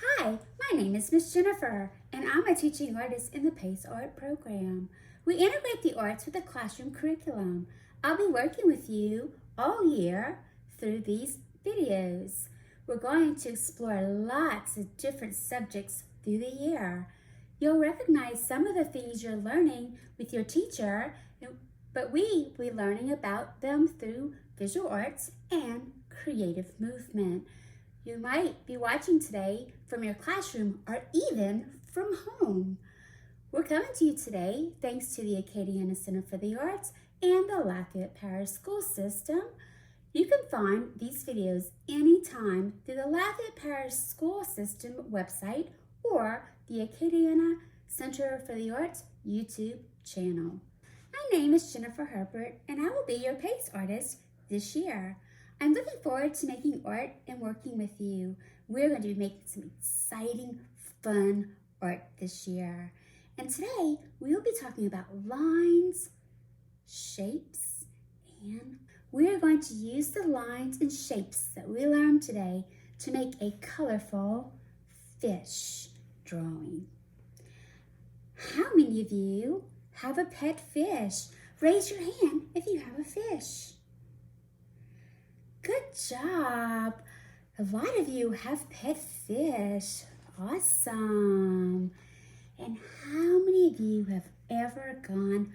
Hi, my name is Miss Jennifer, and I'm a teaching artist in the PACE Art program. We integrate the arts with the classroom curriculum. I'll be working with you all year through these videos. We're going to explore lots of different subjects through the year. You'll recognize some of the things you're learning with your teacher, but we'll be learning about them through visual arts and creative movement. You might be watching today from your classroom or even from home. We're coming to you today thanks to the Acadiana Center for the Arts and the Lafayette Parish School System. You can find these videos anytime through the Lafayette Parish School System website or the Acadiana Center for the Arts YouTube channel. My name is Jennifer Herbert, and I will be your PACE artist this year. I'm looking forward to making art and working with you. We're going to be making some exciting, fun art this year. And today, we will be talking about lines, shapes, and we're going to use the lines and shapes that we learned today to make a colorful fish drawing. How many of you have a pet fish? Raise your hand if you have a fish. Good job. A lot of you have pet fish. Awesome. And how many of you have ever gone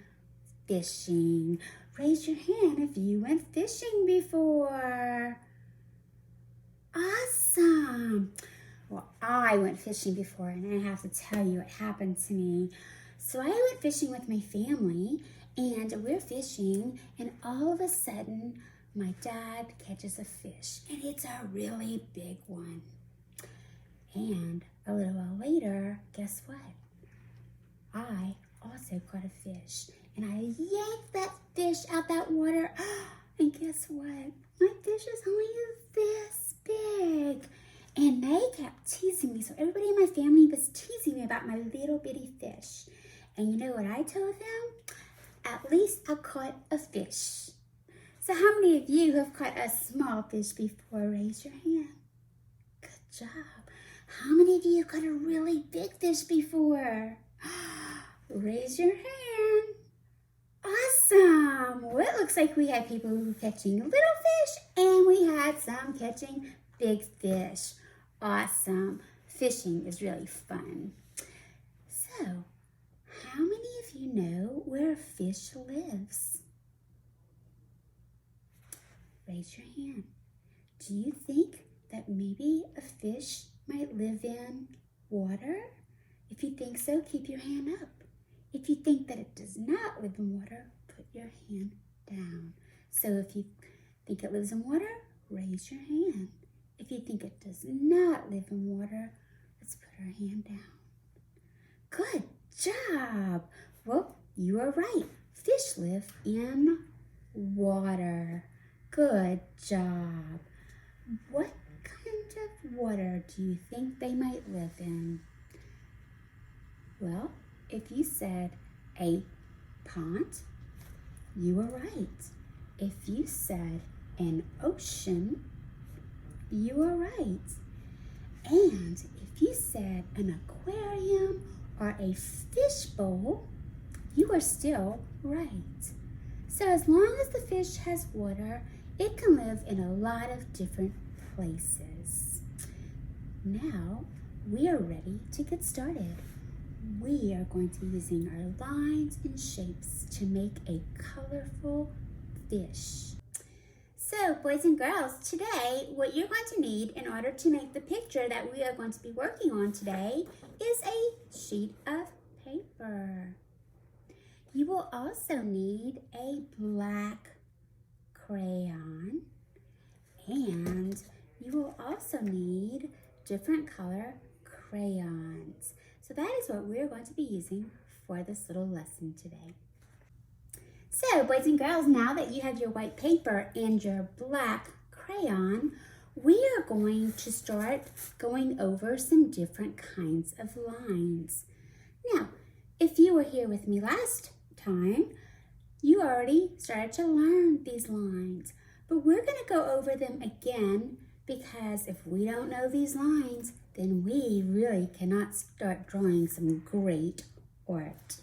fishing? Raise your hand if you went fishing before. Awesome. Well, I went fishing before, and I have to tell you what happened to me. So I went fishing with my family, and we're fishing, and all of a sudden, my dad catches a fish, and it's a really big one. And a little while later, guess what? I also caught a fish, and I yanked that fish out that water, and guess what? My fish is only this big. And they kept teasing me, so everybody in my family was teasing me about my little bitty fish. And you know what I told them? At least I caught a fish. So how many of you have caught a small fish before? Raise your hand. Good job. How many of you have caught a really big fish before? Raise your hand. Awesome. Well, it looks like we had people who were catching little fish, and we had some catching big fish. Awesome. Fishing is really fun. So, how many of you know where a fish lives? Raise your hand. Do you think that maybe a fish might live in water? If you think so, keep your hand up. If you think that it does not live in water, put your hand down. So if you think it lives in water, raise your hand. If you think it does not live in water, let's put our hand down. Good job. Well, you are right. Fish live in water. Good job. What kind of water do you think they might live in? Well, if you said a pond, you were right. If you said an ocean, you were right. And if you said an aquarium or a fishbowl, you are still right. So as long as the fish has water, it can live in a lot of different places. Now, we are ready to get started. We are going to be using our lines and shapes to make a colorful fish. So, boys and girls, today, what you're going to need in order to make the picture that we are going to be working on today is a sheet of paper. You will also need a black crayon, and you will also need different color crayons. So that is what we're going to be using for this little lesson today. So, boys and girls, now that you have your white paper and your black crayon, we are going to start going over some different kinds of lines. Now, if you were here with me last time, you already started to learn these lines, but we're going to go over them again because if we don't know these lines, then we really cannot start drawing some great art.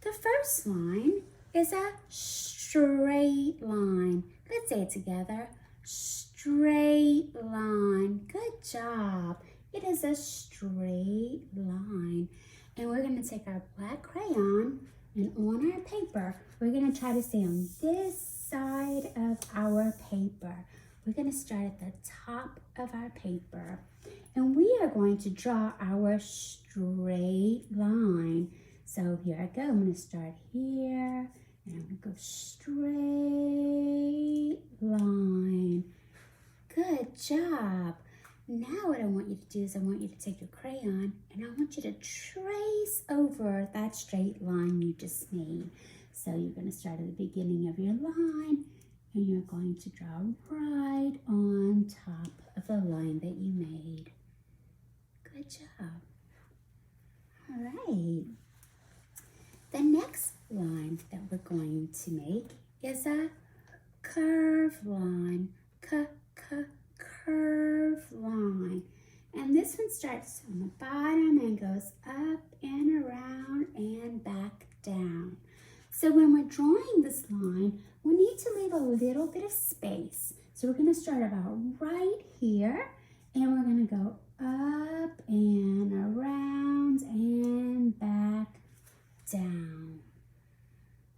The first line is a straight line. Let's say it together. Straight line. Good job. It is a straight line. And we're going to take our black crayon and on our paper, we're going to try to stay on this side of our paper. We're going to start at the top of our paper. And we are going to draw our straight line. So here I go. I'm going to start here. And I'm going to go straight line. Good job. Now what I want you to do is I want you to take your crayon and I want you to trace over that straight line you just made. So you're going to start at the beginning of your line and you're going to draw right on top of the line that you made. Good job. All right. The next line that we're going to make is a curve line. Curve line. And this one starts on the bottom and goes up and around and back down. So when we're drawing this line, we need to leave a little bit of space. So we're going to start about right here and we're going to go up and around and back down.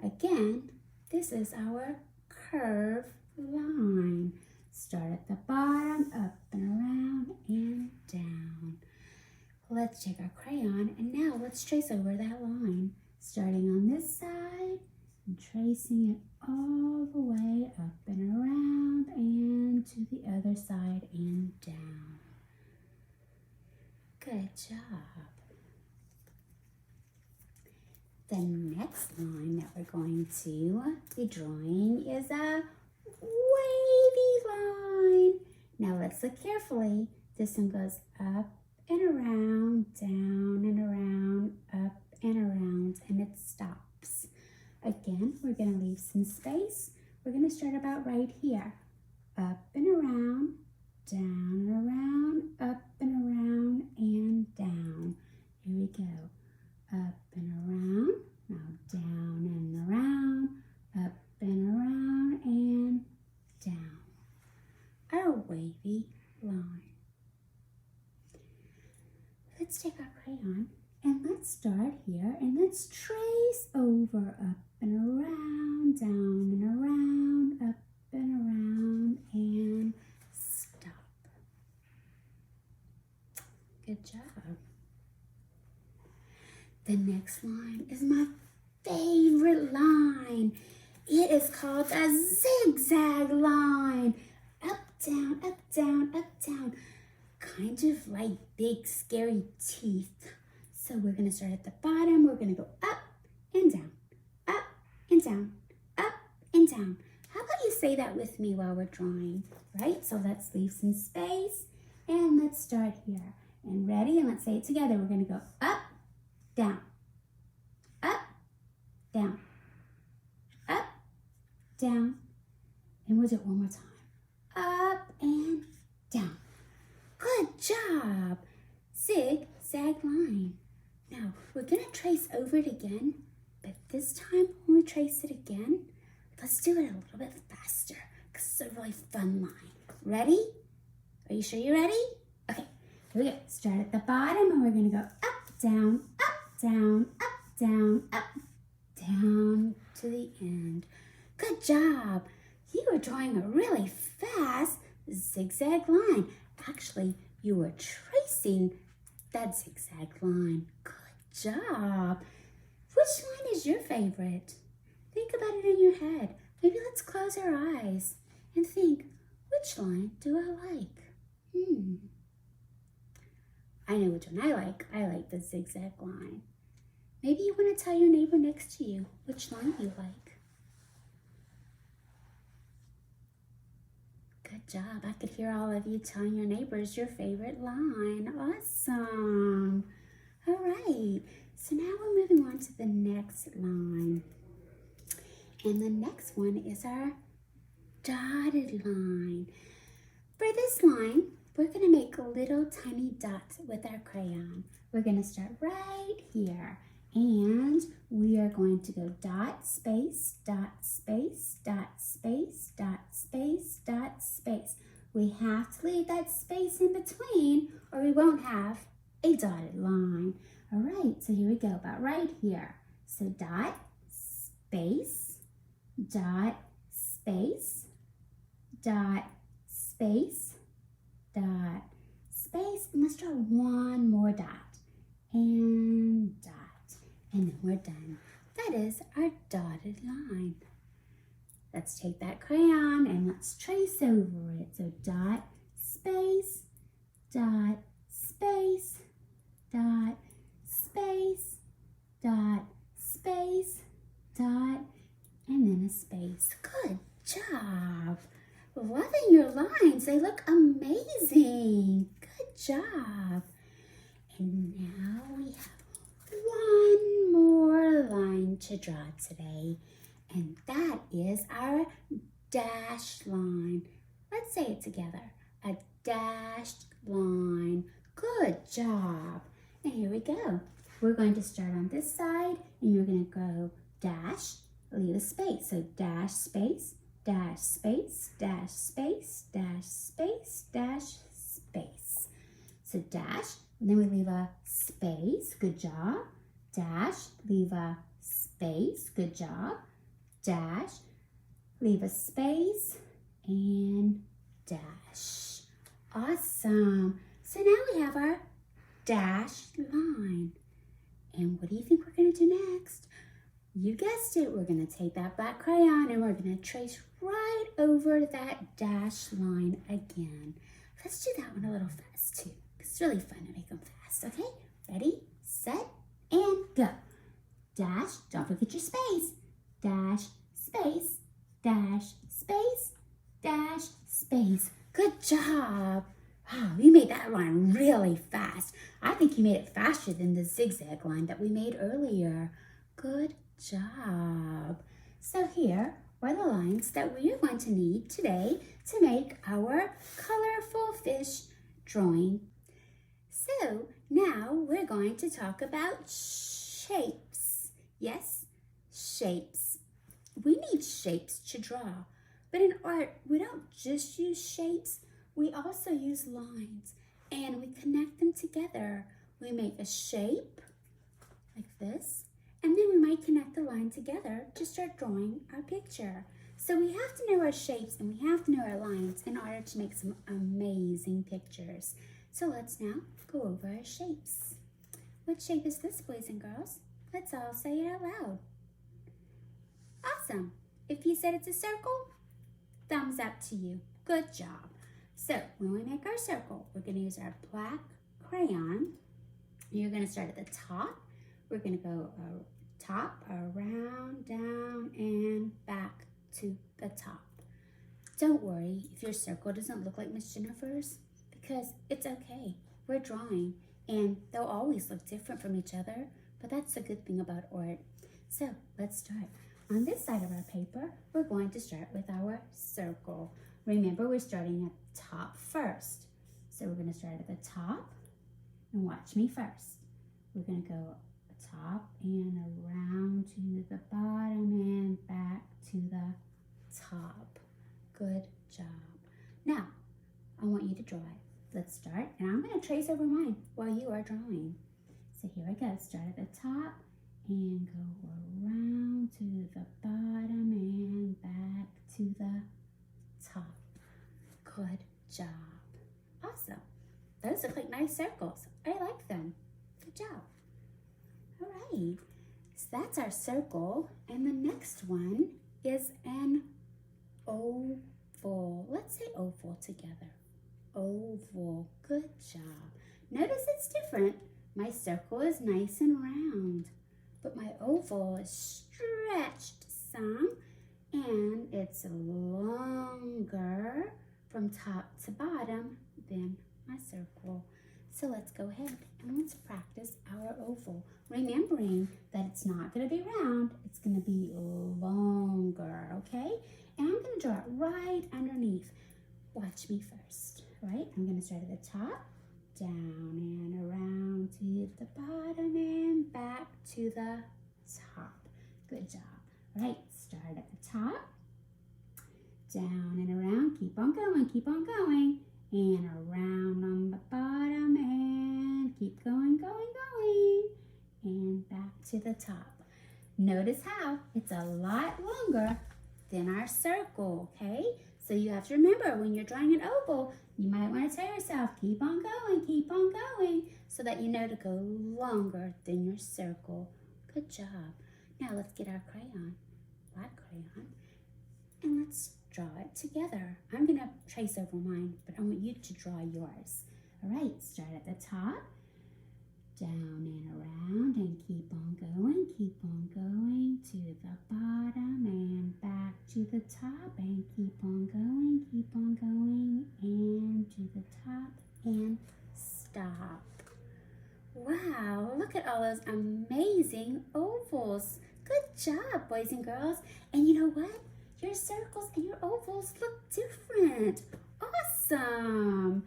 Again, this is our curve line. Start at the bottom, up and around and down. Let's take our crayon and now let's trace over that line. Starting on this side and tracing it all the way up and around and to the other side and down. Good job. The next line that we're going to be drawing is a wavy line. Now let's look carefully. This one goes up and around, down and around, up and around, and it stops. Again, we're going to leave some space. We're going to start about right here. Up and around, down and around, up and around, and down. Here we go. Up and around, now down and around, up and around, and down. Our wavy line. Let's take our crayon and let's start here and let's trace over up and around, down and around, up and around, and stop. Good job. The next line is my favorite line. It is called a zigzag line. Up, down, up, down, up, down. Kind of like big, scary teeth. So we're going to start at the bottom. We're going to go up and down, up and down, up and down. How about you say that with me while we're drawing, right? So let's leave some space and let's start here. And ready? And let's say it together. We're going to go up, down, up, down, up, down, and we'll do it one more time. Up and down. Good job. Zigzag line. Now, we're going to trace over it again, but this time when we trace it again, let's do it a little bit faster because it's a really fun line. Ready? Are you sure you're ready? Okay, here we go. Start at the bottom and we're going to go up, down, down, down to the end. Good job. You were drawing a really fast zigzag line. Actually, you were tracing that zigzag line. Good job. Which line is your favorite? Think about it in your head. Maybe let's close our eyes and think, which line do I like? I know which one I like. I like the zigzag line. Maybe you want to tell your neighbor next to you which line you like. Good job. I could hear all of you telling your neighbors your favorite line. Awesome. All right. So now we're moving on to the next line. And the next one is our dotted line. For this line, we're going to make little tiny dots with our crayon. We're going to start right here. And we are going to go dot, space, dot, space, dot, space, dot, space, dot, space. We have to leave that space in between or we won't have a dotted line. All right, so here we go, about right here. So dot, space, dot, space, dot, space, dot, space. And let's draw one more dot. And dot. And then we're done. That is our dotted line. Let's take that crayon and let's trace over it. So dot, space, dot, space, dot, space, dot, space, dot, and then a space. Good job. Loving your lines. They look amazing. Good job. And now we have one more line to draw today, and that is our dashed line. Let's say it together. A dashed line. Good job. And here we go. We're going to start on this side, and you're going to go dash, leave a space. So dash, space, dash, space, dash, space, dash, space, dash, space. So dash, and then we leave a space. Good job. Dash, leave a space. Good job. Dash, leave a space, and dash. Awesome. So now we have our dashed line. And what do you think we're going to do next? You guessed it. We're going to take that black crayon and we're going to trace right over that dashed line again. Let's do that one a little fast too. It's really fun to make them fast. Okay? Ready, set, and go. Dash, don't forget your space. Dash, space, dash, space, dash, space. Good job. Wow, you made that line really fast. I think you made it faster than the zigzag line that we made earlier. Good job. So here are the lines that we are going to need today to make our colorful fish drawing. So now we're going to talk about shapes. Yes, shapes. We need shapes to draw. But in art, we don't just use shapes. We also use lines and we connect them together. We make a shape like this, and then we might connect the line together to start drawing our picture. So we have to know our shapes and we have to know our lines in order to make some amazing pictures. So let's now go over our shapes. What shape is this, boys and girls? Let's all say it out loud. Awesome. If you said it's a circle, thumbs up to you. Good job. So when we make our circle, we're going to use our black crayon. You're going to start at the top. We're going to go top, around, down, and back to the top. Don't worry if your circle doesn't look like Miss Jennifer's, because it's okay. We're drawing, and they'll always look different from each other, but that's a good thing about art. So let's start. On this side of our paper, we're going to start with our circle. Remember, we're starting at the top first. So we're going to start at the top, and watch me first. We're going to go top and around to the bottom and back to the top. Good job. Now, I want you to draw it. Let's start, and I'm going to trace over mine while you are drawing. So here I go. Start at the top and go around to the bottom and back to the top. Good job. Awesome. Those look like nice circles. I like them. Good job. All right. So that's our circle. And the next one is an oval. Let's say oval together. Oval. Good job. Notice it's different. My circle is nice and round, but my oval is stretched some, and it's longer from top to bottom than my circle. So let's go ahead and let's practice our oval, remembering that it's not going to be round, it's going to be longer, okay? And I'm going to draw it right underneath. Watch watch me first. All right, I'm going to start at the top, down and around to the bottom and back to the top. Good job. All right, start at the top, down and around, keep on going, and around on the bottom, and keep going, and back to the top. Notice how it's a lot longer than our circle, okay? So you have to remember, when you're drawing an oval, you might want to tell yourself, keep on going, so that you know to go longer than your circle. Good job. Now let's get our crayon, black crayon, and let's draw it together. I'm going to trace over mine, but I want you to draw yours. All right, start at the top, down and around, and keep on going to the bottom and back to the top, and keep on going, and to the top, and stop. Wow, look at all those amazing ovals. Good job, boys and girls. And you know what? Your circles and your ovals look different. Awesome.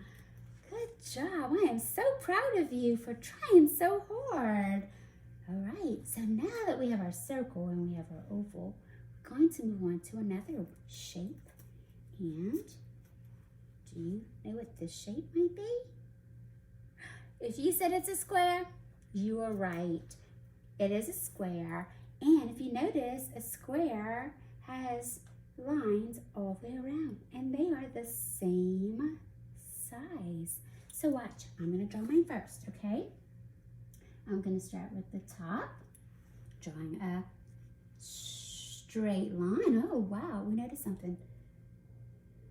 Good job. I am so proud of you for trying so hard. All right, so now that we have our circle and we have our oval, we're going to move on to another shape. And do you know what this shape might be? If you said it's a square, you are right. It is a square. And if you notice, a square has lines all the way around, and they are the same size. So watch, I'm going to draw mine first, okay? I'm going to start with the top, drawing a straight line. Oh, wow, we noticed something.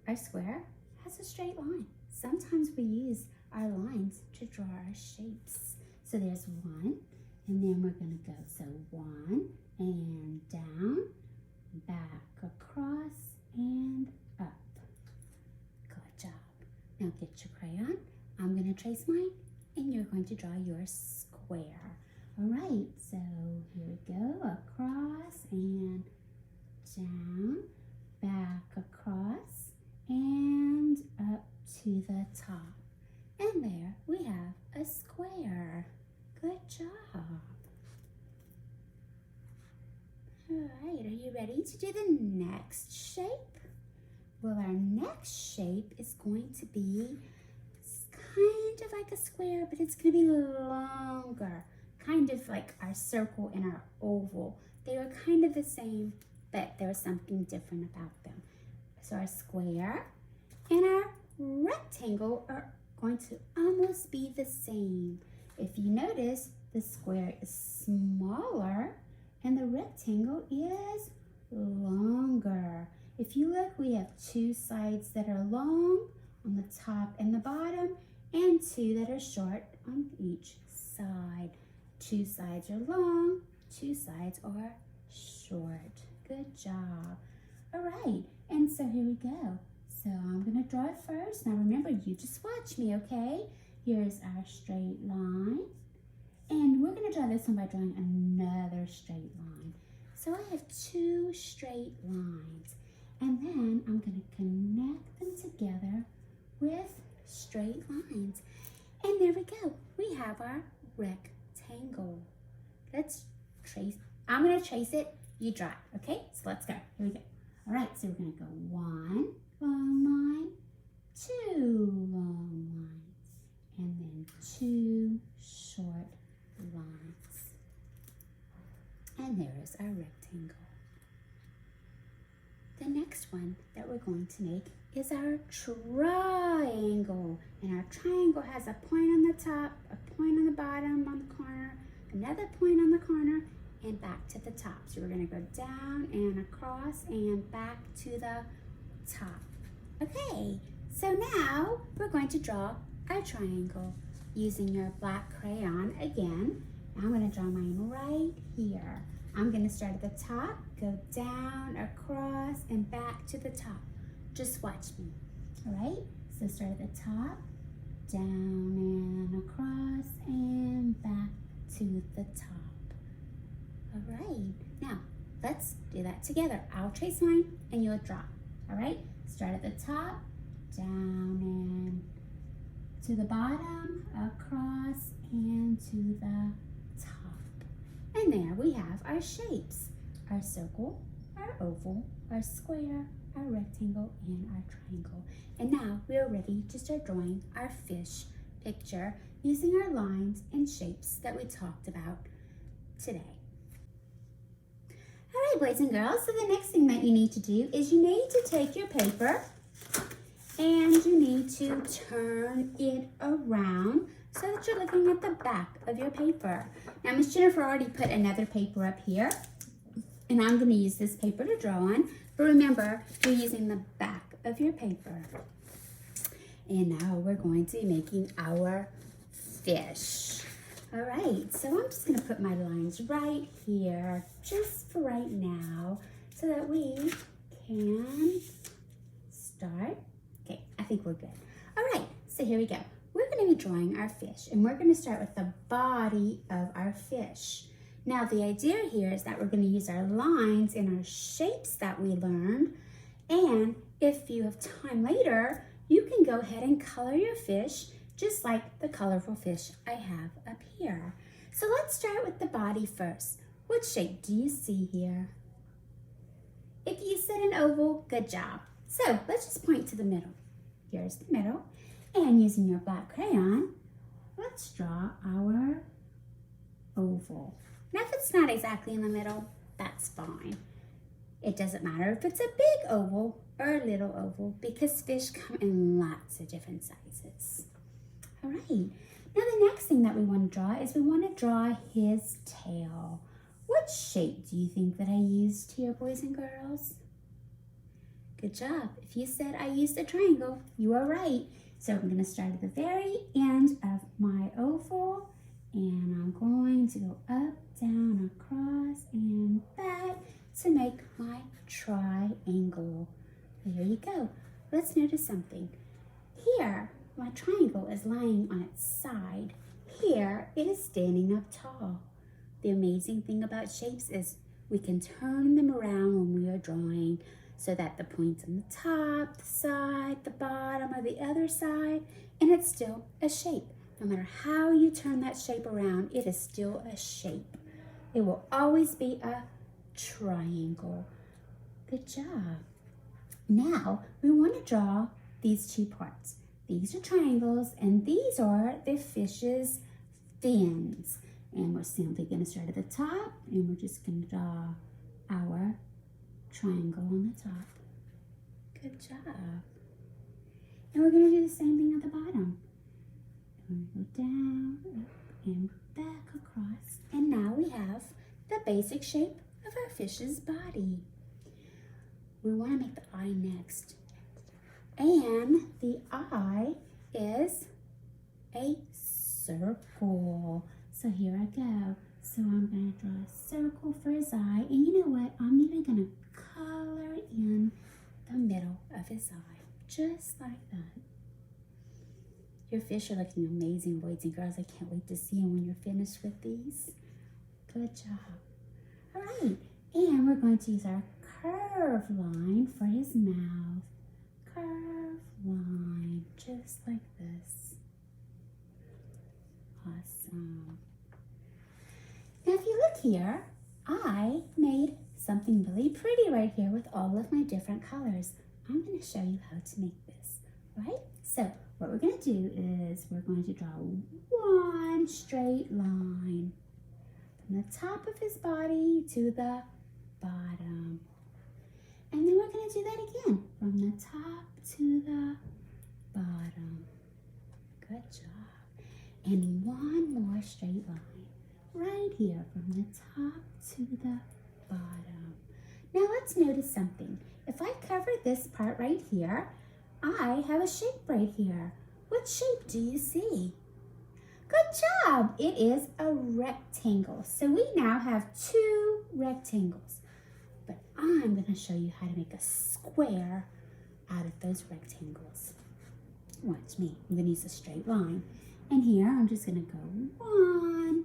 Our square has a straight line. Sometimes we use our lines to draw our shapes. So there's one, and then we're going to go, so one, and down, back, across, and up. Good job. Now get your crayon. I'm going to trace mine, and you're going to draw your square. All right, so here we go, across and down, back, across, and up to the top. And there we have a square. Good job. All right, are you ready to do the next shape? Well, our next shape is going to be kind of like a square, but it's going to be longer, kind of like our circle and our oval. They were kind of the same, but there was something different about them. So our square and our rectangle are going to almost be the same. If you notice, the square is smaller and the rectangle is longer. If you look, we have two sides that are long on the top and the bottom, and two that are short on each side. Two sides are long, two sides are short. Good job. All right, and so here we go. So I'm gonna draw it first. Now remember, you just watch me, okay? Here's our straight line. And we're gonna draw this one by drawing another straight line. So I have two straight lines. And then I'm gonna connect them together with straight lines. And there we go. We have our rectangle. Let's trace. I'm gonna trace it, you draw it, okay? So let's go, here we go. All right, so we're gonna go one long line, two long lines, and then two short lines. And there is our rectangle. The next one that we're going to make is our triangle. And our triangle has a point on the top, a point on the bottom on the corner, another point on the corner, and back to the top. So we're going to go down and across and back to the top. Okay, so now we're going to draw our triangle using your black crayon again. I'm going to draw mine right here. I'm going to start at the top, go down, across, and back to the top. Just watch me, all right? So start at the top, down and across, and back to the top. All right, now let's do that together. I'll trace mine, and you'll draw, all right? Start at the top, down to the bottom, across, and to the top. And there we have our shapes, our circle, our oval, our square, our rectangle, and our triangle. And now we are ready to start drawing our fish picture using our lines and shapes that we talked about today. All right, boys and girls, so the next thing that you need to do is you need to take your paper and you need to turn it around so that you're looking at the back of your paper. Now, Miss Jennifer already put another paper up here, and I'm going to use this paper to draw on. But remember, you're using the back of your paper. And now we're going to be making our fish. All right, so I'm just gonna put my lines right here, just for right now, so that we can start. Okay, I think we're good. All right, so here we go. We're gonna be drawing our fish, and we're gonna start with the body of our fish. Now, the idea here is that we're gonna use our lines and our shapes that we learned, and if you have time later, you can go ahead and color your fish just like the colorful fish I have up here. So let's start with the body first. What shape do you see here? If you said an oval, good job. So let's just point to the middle. Here's the middle. And using your black crayon, let's draw our oval. Now if it's not exactly in the middle, that's fine. It doesn't matter if it's a big oval or a little oval because fish come in lots of different sizes. All right, now the next thing that we want to draw is we want to draw his tail. What shape do you think that I used here, boys and girls? Good job. If you said I used a triangle, you are right. So I'm going to start at the very end of my oval, and I'm going to go up, down, across, and back to make my triangle. There you go. Let's notice something. Here, my triangle is lying on its side. Here, it is standing up tall. The amazing thing about shapes is we can turn them around when we are drawing so that the point's on the top, the side, the bottom, or the other side, and it's still a shape. No matter how you turn that shape around, it is still a shape. It will always be a triangle. Good job. Now, we want to draw these two parts. These are triangles, and these are the fish's fins. And we're simply going to start at the top, and we're just going to draw our triangle on the top. Good job. And we're going to do the same thing at the bottom. And we're going to go down, up, and back across. And now we have the basic shape of our fish's body. We want to make the eye next. And the eye is a circle. So here I go. So I'm going to draw a circle for his eye. And you know what? I'm even going to color in the middle of his eye. Just like that. Your fish are looking amazing, boys and girls. I can't wait to see them when you're finished with these. Good job. All right. And we're going to use our curve line for his mouth. Curve line, just like this. Awesome. Now if you look here, I made something really pretty right here with all of my different colors. I'm going to show you how to make this, right? So what we're going to do is we're going to draw one straight line from the top of his body to the bottom. And then we're going to do that again from the top to the bottom. Good job. And one more straight line right here from the top to the bottom. Now let's notice something. If I cover this part right here, I have a shape right here. What shape do you see? Good job. It is a rectangle. So we now have two rectangles. But I'm going to show you how to make a square out of those rectangles. Watch me. I'm going to use a straight line. And here I'm just going to go 1,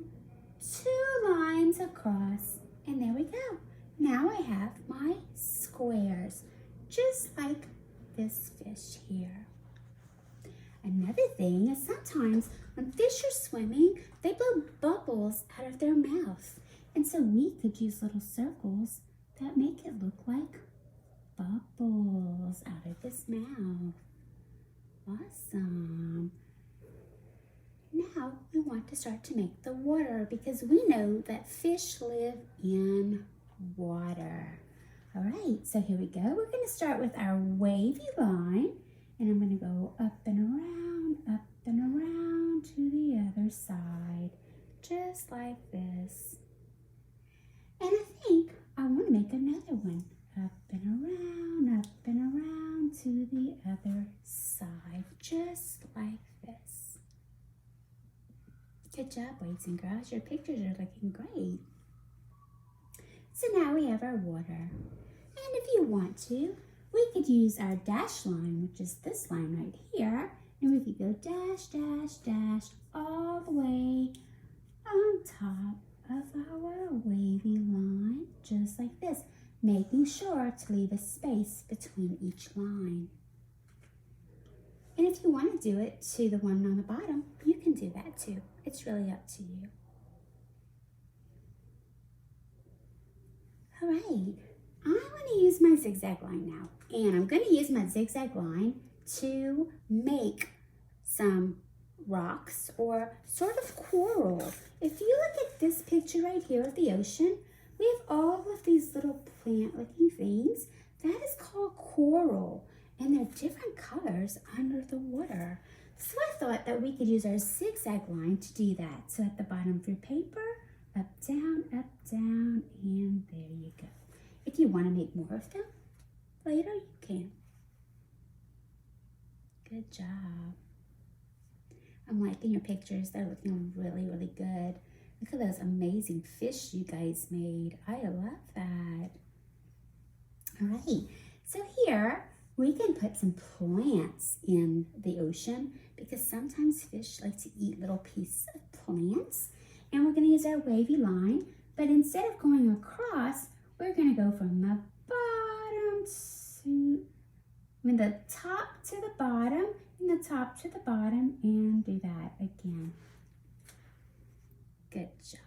2 lines across. And there we go. Now I have my squares, just like this fish here. Another another thing is sometimes when fish are swimming, they blow bubbles out of their mouth. And so we could use little circles that make it look like bubbles out of his mouth. Awesome. Now we want to start to make the water because we know that fish live in water. All right, so here we go. We're going to start with our wavy line, and I'm going to go up and around to the other side, just like this. And I think I want to make another one. Up and around to the other side, just like this. Good job, boys and girls. Your pictures are looking great. So now we have our water. And if you want to, we could use our dash line, which is this line right here. And we could go dash, dash, dash all the way on top of our wavy line, just like this, making sure to leave a space between each line. And if you want to do it to the one on the bottom, you can do that too. It's really up to you. All right, I want to use my zigzag line now. And I'm going to use my zigzag line to make some rocks or sort of coral. If you look at this picture right here of the ocean, we have all of these little plant-looking things. That is called coral, and they're different colors under the water. So I thought that we could use our zigzag line to do that. So at the bottom of your paper, up, down, and there you go. If you want to make more of them later, you can. Good job. I'm liking your pictures. They're looking really, really good. Look at those amazing fish you guys made. I love that. All right, so here we can put some plants in the ocean because sometimes fish like to eat little pieces of plants. And we're going to use our wavy line, but instead of going across, we're going to go from the bottom to, the top to the bottom, and the top to the bottom, and do that again. Good job.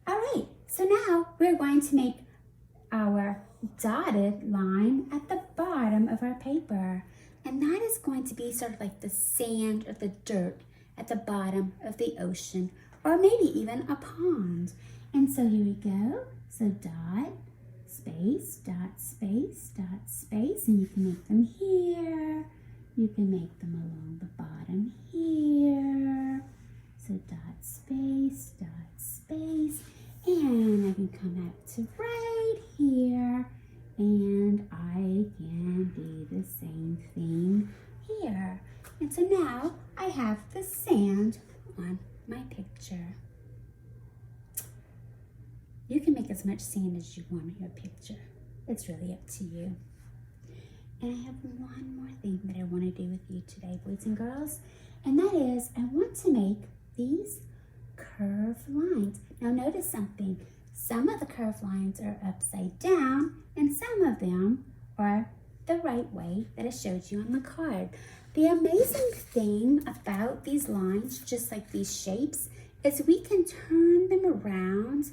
All right, so now we're going to make our dotted line at the bottom of our paper. And that is going to be sort of like the sand or the dirt at the bottom of the ocean, or maybe even a pond. And so here we go. So dot, space, dot, space, dot, space. And you can make them here. You can make them along the bottom here. So dot, space, and I can come up to right here, and I can do the same thing here. And so now I have the sand on my picture. You can make as much sand as you want in your picture. It's really up to you. And I have one more thing that I want to do with you today, boys and girls, and that is I want to make these curved lines. Now notice something. Some of the curved lines are upside down and some of them are the right way that I showed you on the card. The amazing thing about these lines, just like these shapes, is we can turn them around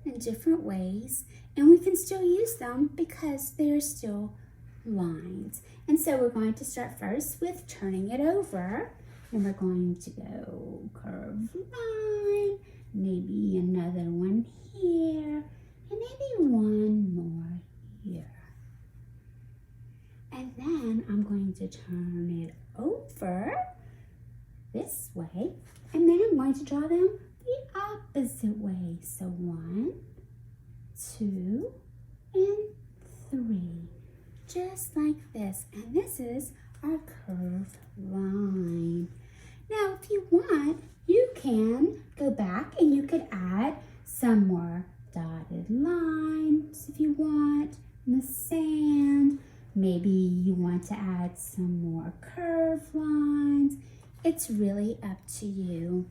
in different ways and we can still use them because they're still lines. And so we're going to start first with turning it over. And we're going to go curved line, maybe another one here, and maybe one more here. And then I'm going to turn it over this way, and then I'm going to draw them the opposite way. So 1, 2, and 3, just like this. And this is our curved line. Now, if you want, you can go back and you could add some more dotted lines if you want in the sand. Maybe you want to add some more curved lines. It's really up to you.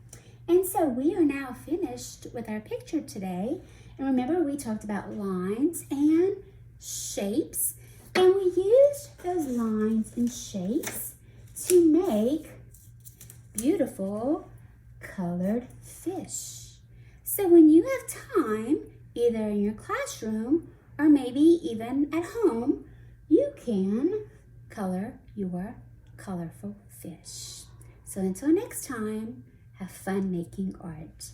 And so we are now finished with our picture today. And remember, we talked about lines and shapes. And we used those lines and shapes to make beautiful colored fish. So when you have time, either in your classroom or maybe even at home, you can color your colorful fish. So until next time, have fun making art.